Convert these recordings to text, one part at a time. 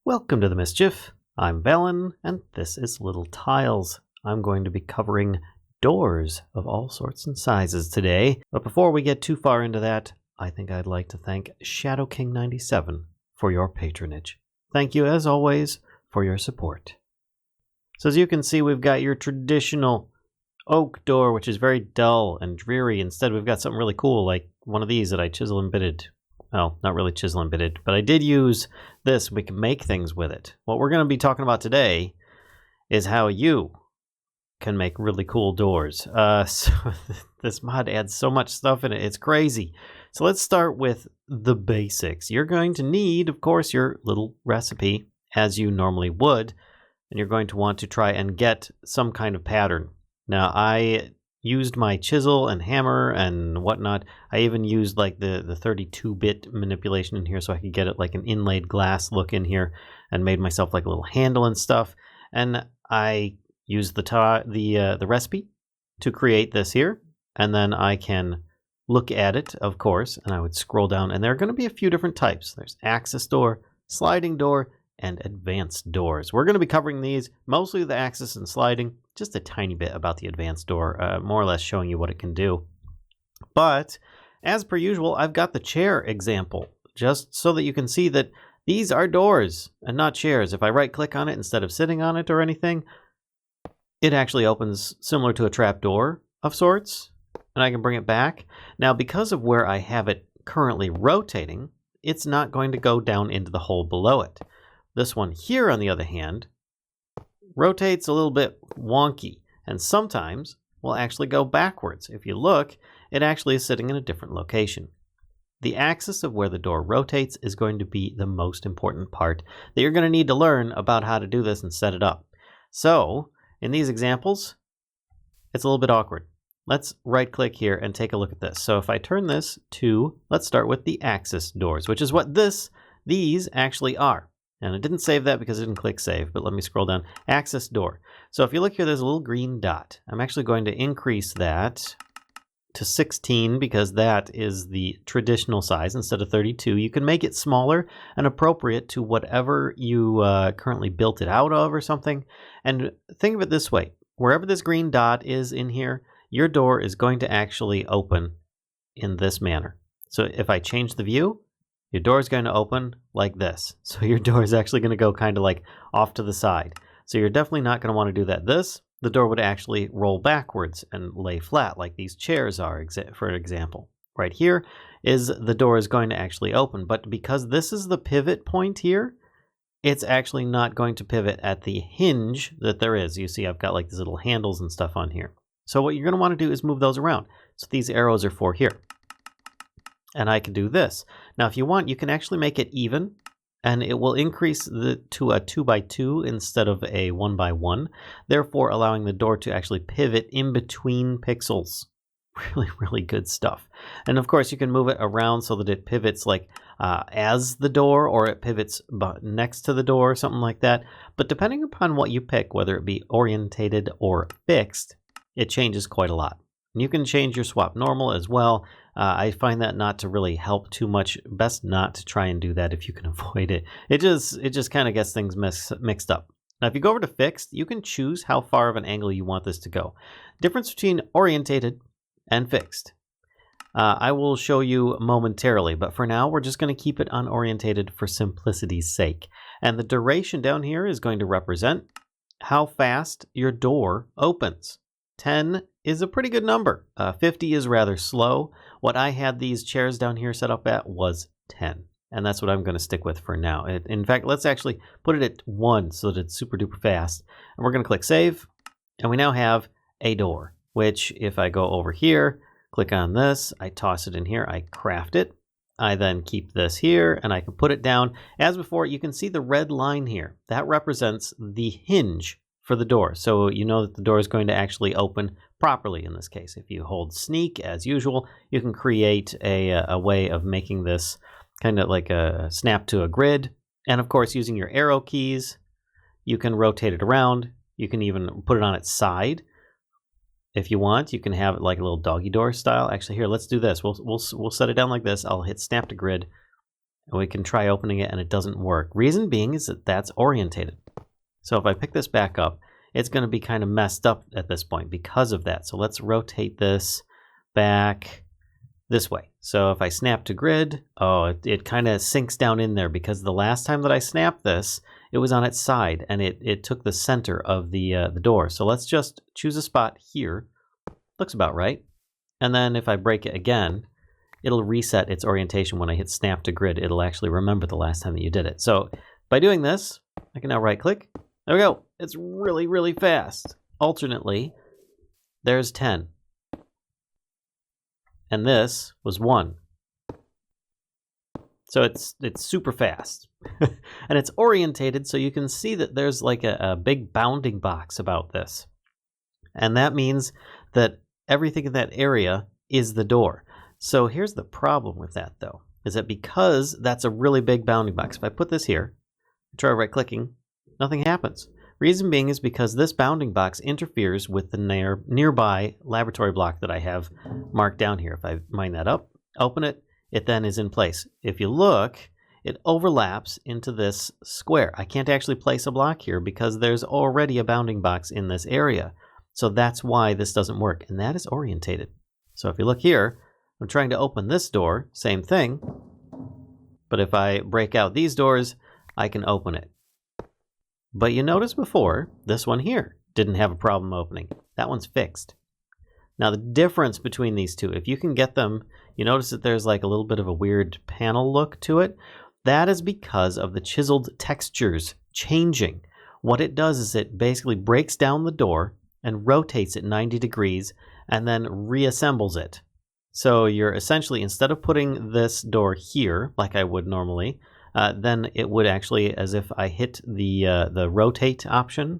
Welcome to the Mischief. I'm Valen, and this is LittleTiles. I'm going to be covering doors of all sorts and sizes today. But before we get too far into that, I think I'd like to thank Shadow King 97 for your patronage. Thank you, as always, for your support. So as you can see, we've got your traditional oak door, which is very dull and dreary. Instead, we've got something really cool, like one of these that I chisel and bitted. Well, not really chisel and bitted, but I did use this. We can make things with it. What we're going to be talking about today is how you can make really cool doors. So this mod adds so much stuff in it. It's crazy. So let's start with the basics. You're going to need, of course, your little recipe, as you normally would, and you're going to want to try and get some kind of pattern. Now, I used my chisel and hammer and whatnot. I even used like the 32-bit manipulation in here so I could get it like an inlaid glass look in here, and made myself like a little handle and stuff. And I used the recipe to create this here, and then I can look at it, of course, and I would scroll down, and there are going to be a few different types. There's axis door, sliding door, and advanced doors. We're going to be covering these, mostly the axis and sliding, just a tiny bit about the advanced door, more or less showing you what it can do. But as per usual, I've got the chair example, just so that you can see that these are doors and not chairs. If I right click on it instead of sitting on it or anything, it actually opens similar to a trap door of sorts, and I can bring it back. Now, because of where I have it currently rotating, it's not going to go down into the hole below it. This one here, on the other hand, rotates a little bit wonky, and sometimes will actually go backwards. If you look, it actually is sitting in a different location. The axis of where the door rotates is going to be the most important part that you're going to need to learn about how to do this and set it up. So, in these examples, it's a little bit awkward. Let's right-click here and take a look at this. So if I turn this to, let's start with the axis doors, which is what these actually are. And I didn't save that because I didn't click save, but let me scroll down. Axis door. So if you look here, there's a little green dot. I'm actually going to increase that to 16 because that is the traditional size instead of 32. You can make it smaller and appropriate to whatever you currently built it out of or something. And think of it this way. Wherever this green dot is in here, your door is going to actually open in this manner. So if I change the view, your door is going to open like this. So your door is actually going to go kind of like off to the side. So you're definitely not going to want to do that. The door would actually roll backwards and lay flat like these chairs are, for example. Right here is the door is going to actually open. But because this is the pivot point here, it's actually not going to pivot at the hinge that there is. You see I've got like these little handles and stuff on here. So what you're going to want to do is move those around. So these arrows are for here. And I can do this. Now, if you want, you can actually make it even, and it will increase to a 2x2 instead of a 1x1, therefore allowing the door to actually pivot in between pixels. Really, really good stuff. And of course, you can move it around so that it pivots like as the door, or it pivots next to the door, or something like that. But depending upon what you pick, whether it be orientated or fixed, it changes quite a lot. And you can change your swap normal as well. I find that not to really help too much. Best not to try and do that if you can avoid it. It just kind of gets things mixed up. Now, if you go over to fixed, you can choose how far of an angle you want this to go. Difference between orientated and fixed. I will show you momentarily, but for now, we're just going to keep it unorientated for simplicity's sake. And the duration down here is going to represent how fast your door opens. 10 is a pretty good number. 50 is rather slow. What I had these chairs down here set up at was 10. And that's what I'm going to stick with for now. In fact, let's actually put it at 1 so that it's super duper fast. And we're going to click save. And we now have a door, which if I go over here, click on this, I toss it in here, I craft it. I then keep this here and I can put it down. As before, you can see the red line here. That represents the hinge for the door. So you know that the door is going to actually open properly in this case. If you hold sneak as usual, you can create a way of making this kind of like a snap to a grid. And of course, using your arrow keys, you can rotate it around. You can even put it on its side. If you want, you can have it like a little doggy door style. Actually, here, let's do this. We'll set it down like this. I'll hit snap to grid. and we can try opening it and it doesn't work. Reason being is that that's orientated. So if I pick this back up, it's going to be kind of messed up at this point because of that. So let's rotate this back this way. So if I snap to grid, it kind of sinks down in there because the last time that I snapped this, it was on its side and it took the center of the door. So let's just choose a spot here. Looks about right. And then if I break it again, it'll reset its orientation. When I hit snap to grid, it'll actually remember the last time that you did it. So by doing this, I can now right click. There we go. It's really, really fast. Alternately, there's 10. And this was 1. So it's super fast. And it's orientated, so you can see that there's like a big bounding box about this. And that means that everything in that area is the door. So here's the problem with that, though, is that because that's a really big bounding box, if I put this here, try right-clicking, nothing happens. Reason being is because this bounding box interferes with the nearby laboratory block that I have marked down here. If I mine that up, open it, it then is in place. If you look, it overlaps into this square. I can't actually place a block here because there's already a bounding box in this area. So that's why this doesn't work, and that is orientated. So if you look here, I'm trying to open this door, same thing, but if I break out these doors, I can open it. But you notice before, this one here didn't have a problem opening. That one's fixed. Now the difference between these two, if you can get them, you notice that there's like a little bit of a weird panel look to it. That is because of the chiseled textures changing. What it does is it basically breaks down the door and rotates it 90 degrees and then reassembles it. So you're essentially, instead of putting this door here like I would normally, then it would actually, as if I hit the rotate option,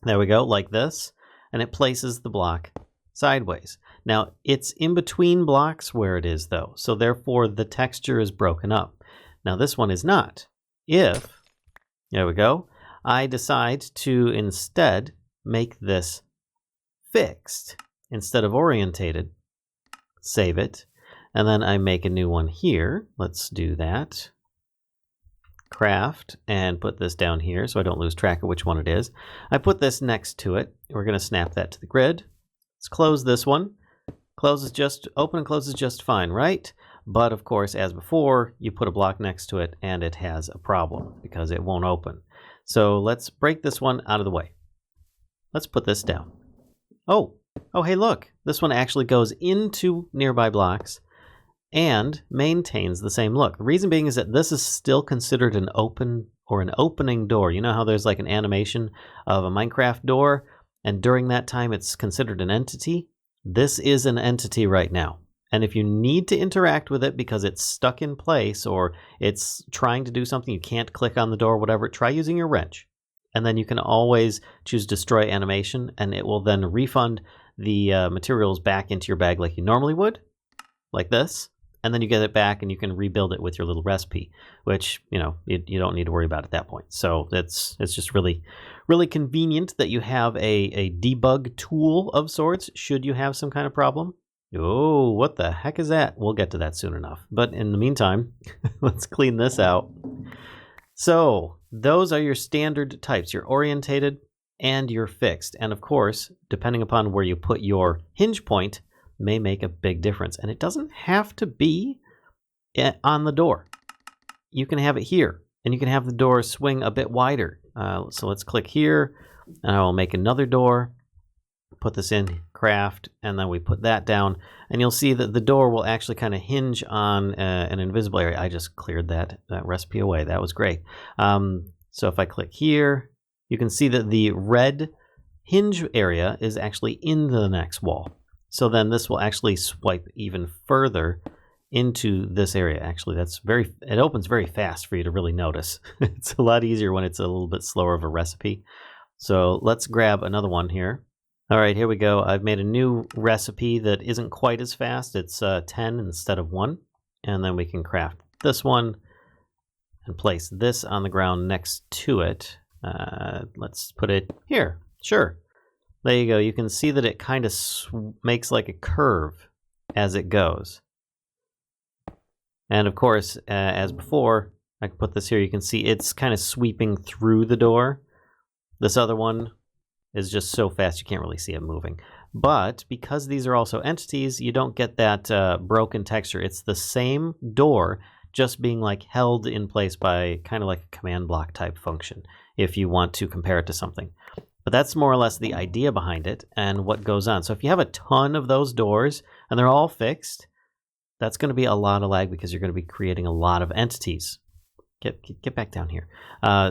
there we go, like this, and it places the block sideways. Now it's in between blocks where it is though, so therefore the texture is broken up. Now this one is not. If, there we go, I decide to instead make this fixed instead of orientated, save it, and then I make a new one here. Let's do that. Craft, and put this down here so I don't lose track of which one it is. I put this next to it. We're going to snap that to the grid. Let's close this one. Open and closes just fine, right? But of course, as before, you put a block next to it and it has a problem because it won't open. So let's break this one out of the way. Let's put this down. Oh, hey, look. This one actually goes into nearby blocks and maintains the same look. The reason being is that this is still considered an open or an opening door. You know how there's like an animation of a Minecraft door, and during that time it's considered an entity? This is an entity right now. And if you need to interact with it because it's stuck in place or it's trying to do something, you can't click on the door or whatever, try using your wrench. And then you can always choose destroy animation, and it will then refund the materials back into your bag like you normally would, like this. And then you get it back and you can rebuild it with your little recipe, which, you don't need to worry about at that point. So it's just really, really convenient that you have a debug tool of sorts should you have some kind of problem. Oh, what the heck is that? We'll get to that soon enough. But in the meantime, let's clean this out. So those are your standard types, your orientated and your fixed. And of course, depending upon where you put your hinge point, may make a big difference. And it doesn't have to be on the door. You can have it here, and you can have the door swing a bit wider. So let's click here, and I will make another door, put this in, craft, and then we put that down, and you'll see that the door will actually kind of hinge on an invisible area. I just cleared that recipe away. That was great. So if I click here, you can see that the red hinge area is actually in the next wall. So then this will actually swipe even further into this area. Actually, it opens very fast for you to really notice. It's a lot easier when it's a little bit slower of a recipe. So let's grab another one here. All right, here we go. I've made a new recipe that isn't quite as fast. It's 10 instead of 1. And then we can craft this one and place this on the ground next to it. Let's put it here. Sure. There you go. You can see that it kind of makes like a curve as it goes. And of course, as before, I can put this here. You can see it's kind of sweeping through the door. This other one is just so fast you can't really see it moving. But because these are also entities, you don't get that broken texture. It's the same door, just being like held in place by kind of like a command block type function, if you want to compare it to something. But that's more or less the idea behind it and what goes on. So if you have a ton of those doors and they're all fixed, that's going to be a lot of lag because you're going to be creating a lot of entities. Get back down here.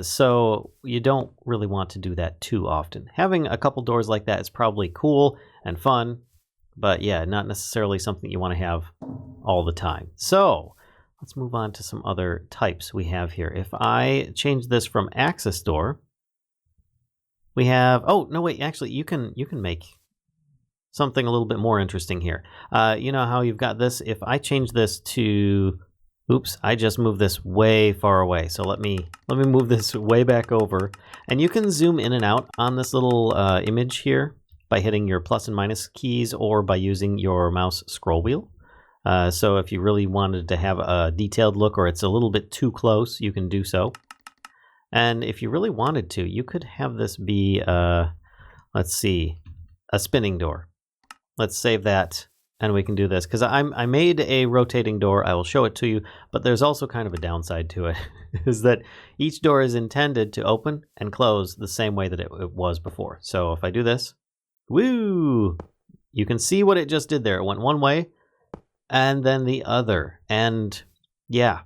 So you don't really want to do that too often. Having a couple doors like that is probably cool and fun, but yeah, not necessarily something you want to have all the time. So let's move on to some other types we have here. If I change this from axis door, we have, oh, no, wait, actually, you can make something a little bit more interesting here. You know how you've got this? If I change this to, oops, I just moved this way far away. So let me move this way back over. And you can zoom in and out on this little image here by hitting your plus and minus keys or by using your mouse scroll wheel. So if you really wanted to have a detailed look or it's a little bit too close, you can do so. And if you really wanted to, you could have this be, let's see, a spinning door. Let's save that, and we can do this. Because I made a rotating door. I will show it to you, but there's also kind of a downside to it, is that each door is intended to open and close the same way that it was before. So if I do this, woo! You can see what it just did there. It went one way, and then the other. And yeah,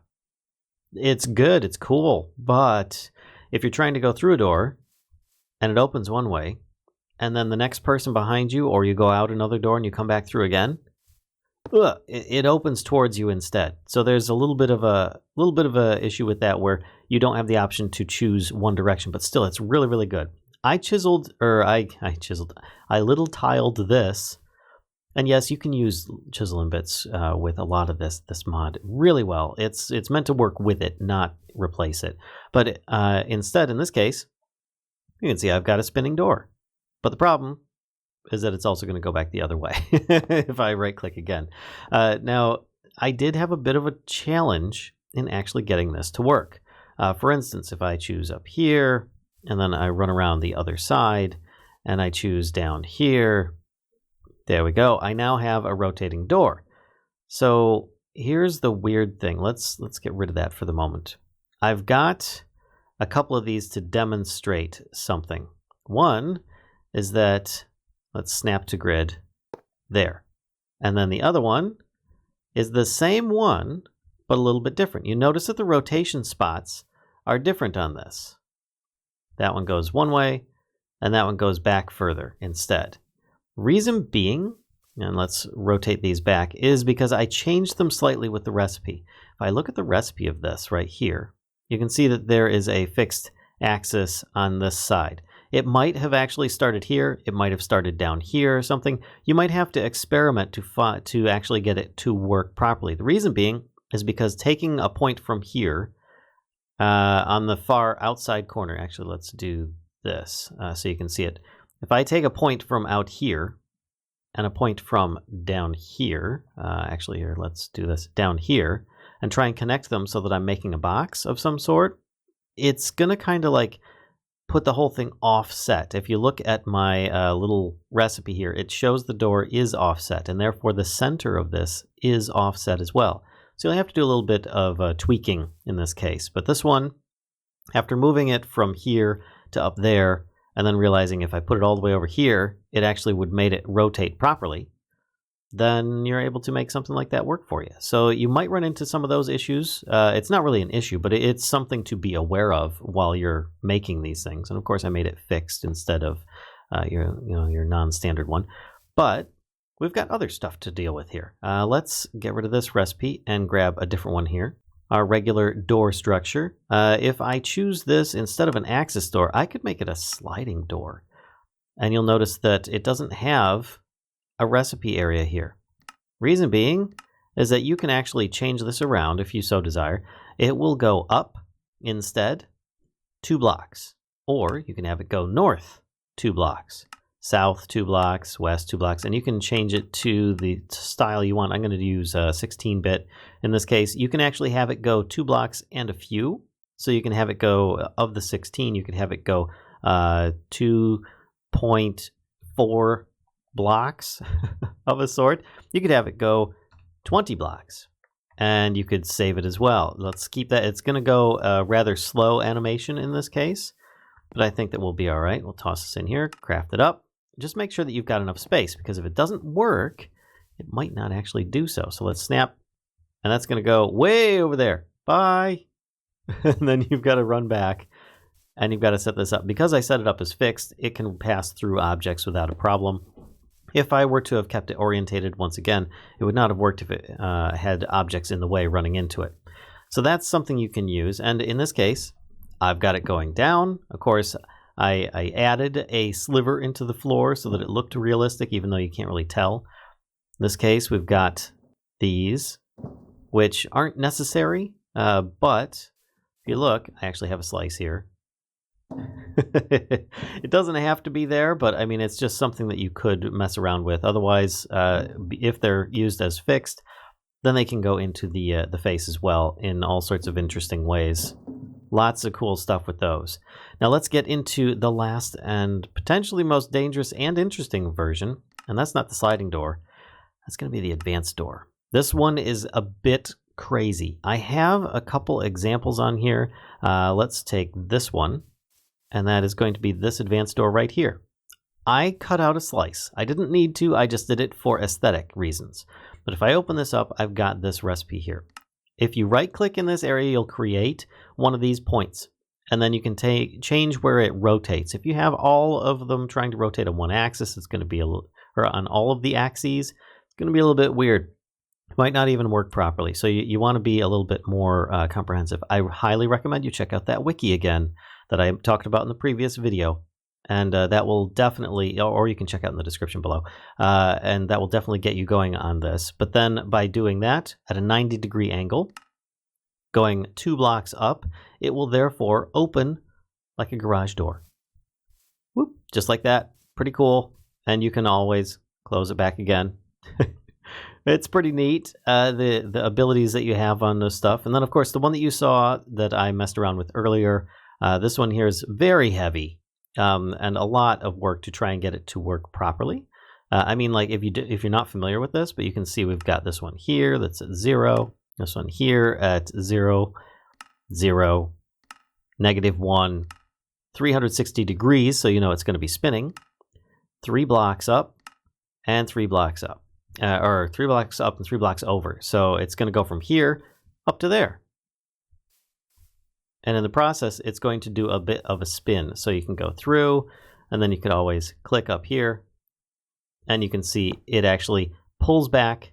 it's good, it's cool, but if you're trying to go through a door and it opens one way and then the next person behind you, or you go out another door and you come back through again, it opens towards you instead. So there's a little bit of a issue with that where you don't have the option to choose one direction, but still it's really, really good. I little tiled this. And yes, you can use Chisels Bits with a lot of this mod really well. It's meant to work with it, not replace it. But instead, in this case, you can see I've got a spinning door. But the problem is that it's also going to go back the other way if I right-click again. Now, I did have a bit of a challenge in actually getting this to work. For instance, if I choose up here, and then I run around the other side, and I choose down here, there we go. I now have a rotating door. So here's the weird thing. Let's get rid of that for the moment. I've got a couple of these to demonstrate something. One is that, let's snap to grid there. And then the other one is the same one, but a little bit different. You notice that the rotation spots are different on this. That one goes one way, and that one goes back further instead. Reason being, and let's rotate these back, is because I changed them slightly with the recipe. If I look at the recipe of this right here, you can see that there is a fixed axis on this side. It might have actually started here. It might have started down here or something. You might have to experiment to actually get it to work properly. The reason being is because taking a point from here on the far outside corner, actually let's do this so you can see it. If I take a point from out here and a point from down here, actually here, let's do this down here, and try and connect them so that I'm making a box of some sort, it's going to kind of like put the whole thing offset. If you look at my little recipe here, it shows the door is offset, and therefore the center of this is offset as well. So you'll have to do a little bit of tweaking in this case. But this one, after moving it from here to up there, and then realizing if I put it all the way over here, it actually would make it rotate properly, then you're able to make something like that work for you. So you might run into some of those issues. It's not really an issue, but it's something to be aware of while you're making these things. And of course, I made it fixed instead of your non-standard one. But we've got other stuff to deal with here. Let's get rid of this recipe and grab a different one here. Our regular door structure. If I choose this instead of an axis door, I could make it a sliding door. And you'll notice that it doesn't have a recipe area here. Reason being is that you can actually change this around if you so desire. It will go up instead 2 blocks, or you can have it go north 2 blocks, south 2 blocks, west 2 blocks, and you can change it to the style you want. I'm going to use 16-bit in this case. You can actually have it go 2 blocks and a few. So you can have it go, of the 16, you can have it go 2.4 blocks of a sort. You could have it go 20 blocks. And you could save it as well. Let's keep that. It's going to go rather slow animation in this case. But I think that we'll be all right. We'll toss this in here, craft it up. Just make sure that you've got enough space, because if it doesn't work, it might not actually do so. So let's snap, and that's going to go way over there. Bye. And then you've got to run back, and you've got to set this up. Because I set it up as fixed, it can pass through objects without a problem. If I were to have kept it orientated, once again, it would not have worked if it had objects in the way running into it. So that's something you can use. And in this case, I've got it going down. Of course, I added a sliver into the floor so that it looked realistic, even though you can't really tell. In this case, we've got these, which aren't necessary, but if you look, I actually have a slice here. It doesn't have to be there, but I mean, it's just something that you could mess around with. Otherwise, if they're used as fixed, then they can go into the face as well in all sorts of interesting ways. Lots of cool stuff with those. Now let's get into the last and potentially most dangerous and interesting version, and that's not the sliding door. That's going to be the advanced door. This one is a bit crazy. I have a couple examples on here. Let's take this one, and that is going to be this advanced door right here. I cut out a slice. I didn't need to, I just did it for aesthetic reasons. But if I open this up, I've got this recipe here. If you right-click in this area, you'll create one of these points, and then you can change where it rotates. If you have all of them trying to rotate on one axis, it's going to be a little, or on all of the axes, it's going to be a little bit weird. It might not even work properly. So you want to be a little bit more comprehensive. I highly recommend you check out that wiki again that I talked about in the previous video. And that will definitely, or you can check out in the description below, and that will definitely get you going on this. But then by doing that at a 90-degree angle, going 2 blocks up, it will therefore open like a garage door. Whoop, just like that. Pretty cool. And you can always close it back again. It's pretty neat, the abilities that you have on this stuff. And then, of course, the one that you saw that I messed around with earlier, this one here is very heavy. And a lot of work to try and get it to work properly. I mean, like if you're not familiar with this, but you can see we've got this one here that's at 0, this one here at 0, 0, -1, 360 degrees, so you know it's going to be spinning. 3 blocks up and 3 blocks up, or 3 blocks up and 3 blocks over. So it's going to go from here up to there. And in the process, it's going to do a bit of a spin. So you can go through, and then you could always click up here, and you can see it actually pulls back,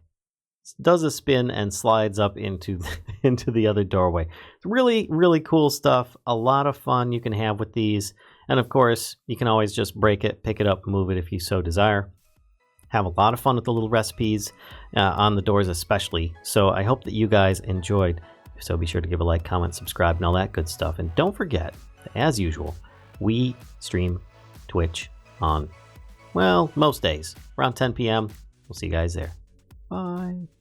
does a spin, and slides up into the other doorway. It's really, really cool stuff. A lot of fun you can have with these. And of course, you can always just break it, pick it up, move it if you so desire. Have a lot of fun with the little recipes on the doors especially. So I hope that you guys enjoyed. So be sure to give a like, comment, subscribe, and all that good stuff. And don't forget, as usual, we stream Twitch on, well, most days, around 10 p.m. We'll see you guys there. Bye.